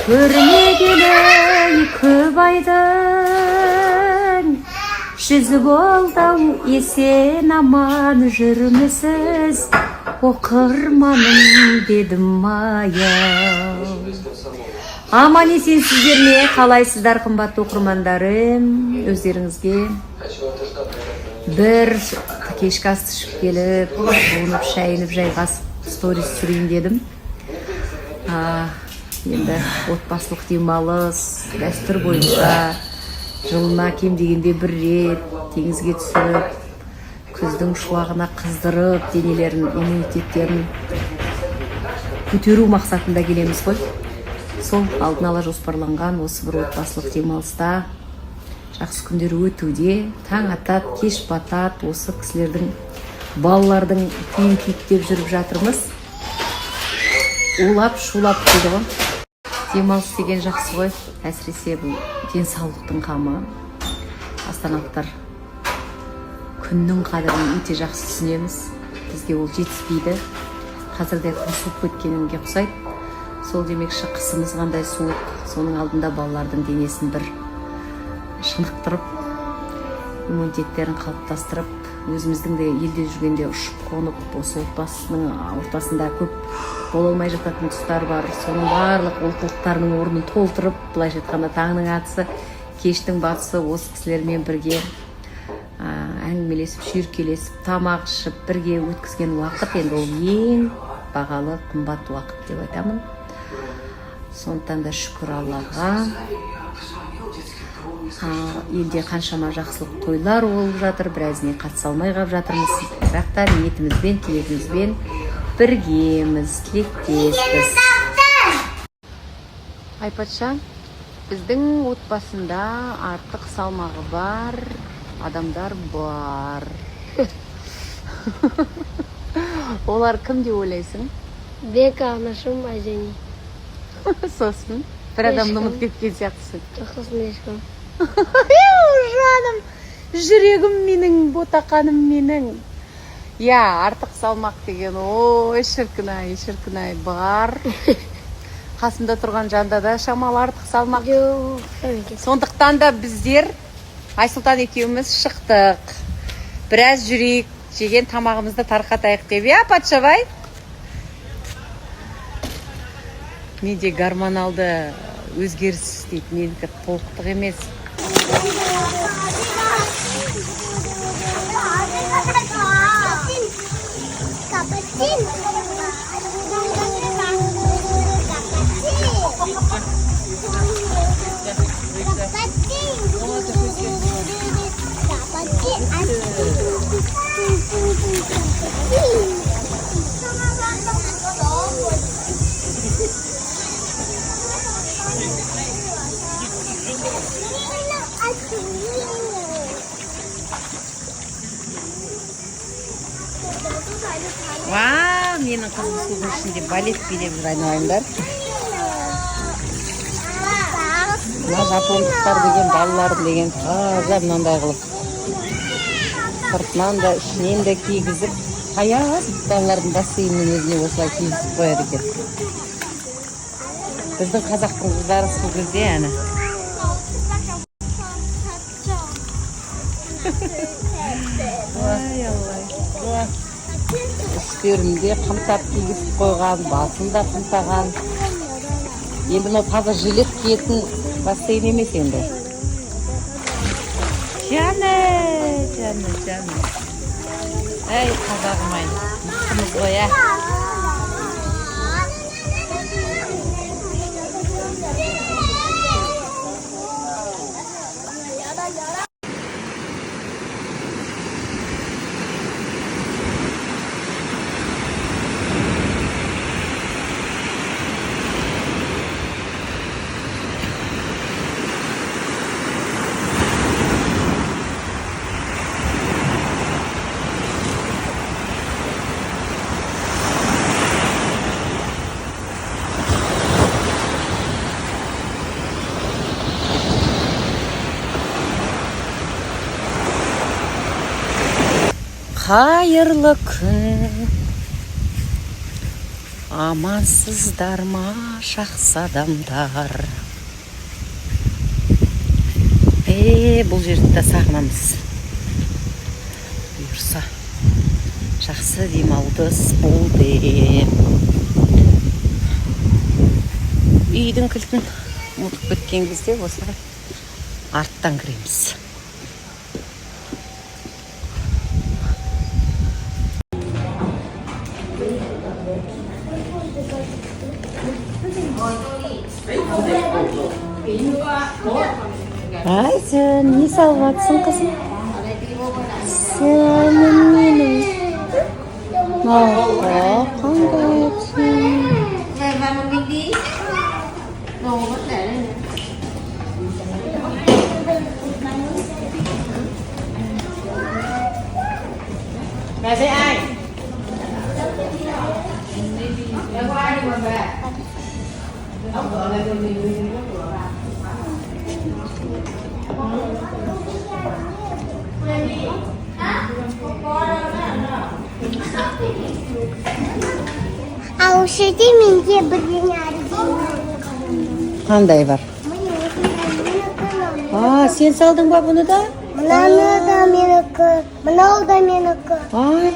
көрмегелі көп айдың жүзі болды-ау есен аман жүрмісіз оқырманым дедім аяу. Аман есенсіздер ме? Қалайсыздар қымбатты оқырмандарым? Өздеріңізге бір кешкі ас ішіп келіп, буынып, шайынып, жайғасып сторис түсірейін дедім. Енді отбасылық демалыс дәстүр бойынша жылына кем дегенде бір рет теңізге түсіп, күздің шуағына қыздырып, денелерін, иммунитеттерін көтеру мақсатында келеміз ғой. Сол алдын ала жоспарланған осы бір отбасылық демалыста жақсы күндер өтуде, таң атат, кеш батат, осы кісілердің, балалардың күйін күйттеп жүріп жатырмыз. Улап, шулап дейді ғой. Демалыс деген жақсы ғой, әсіресе бұл денсаулықтың қамы. Астаналықтар күннің қадірін өте жақсы түсінеміз. Бізге ол жетіспейді. Қазірде қысылып кеткенімге ұқсайды. Сол демекші қысымыз қандай суық, соның алдында балалардың денесін бір шынықтырып, иммунитеттерін қалыптастырып, өзіміздің де елде жүргенде ұшып қонып, осы отбасының ортасында көп бола алмай жататын тұстар бар. Соның барлық олқылықтарының орнын толтырып, былайша айтқанда таңның атысы, кештің батысы осы кісілермен бірге әңгімелесіп, шүйіркелесіп, тамақ ішіп, бірге өткізген уақыт енді ол ең бағалы, қымбат уақыт деп айтамын. Сондықтан да шүкір Аллаға. Елде қаншама жақсылық тойлар болып жатыр, біразіне қатыса алмай қалып жатырмыз. Бірақ та ниетімізбен, тілегімізбен біргеміз, тілектеспіз. Айпатша, біздің отбасында артық салмағы бар адамдар бар. Олар кім деп ойлайсың? Бек, анашым, Айжани. Сосын бір адамды ұмытып кеткен сияқтысың. Сосын ешкім. Жаным, жүрегім менің, ботақаным менің. Я, артық салмақ деген, ой, шіркін-ай бар. Қасымда тұрған жанда да шамалы артық салмақ. Сондықтан да біздер Айсұлтан екеуміз шықтық. Біраз жүрейік, жеген тамағымызды тарқатайық деп. Я, Патшабай? Менде гормоналды өзгеріс дейді, менікі толықтық емес. Вау, менің қызым судың ішінде балет билеп жүр, айналайындар. Мына жапондықтар деген, балалардың деген таза мынандай қылып. Сыртынан да, ішінен де кигізіп, аяз балалардың бассейннің өзіне осылай кигізіп қояды екен. Біздің қазақтың қыздары сол кезде әні. Ай, Аллай. Үстерінде қымтап кигізіп қойған, басында қымтаған. Енді мына таза жилет киетін бассейн емес енді. Жаны. Әй, қазағым ай, мықтымыз ғой, ә. Қайырлы күн. Амансыздар ма, жақсы адамдар? Бұл жерді де сағынамыз. Бұйырса, жақсы демалдыс болды. Үйдің кілтін ұмытып кеткен кезде осылай арттан кіреміз. Айзен, не салып жатсың, қызым? Сәлем менің. Қандай жатсың? Về với ai? А у шеди менде бірдеңе арзан. Қандай бар? Сен салдың ба бұны да? Мынаны да менікі, мынау да менікі. Ай,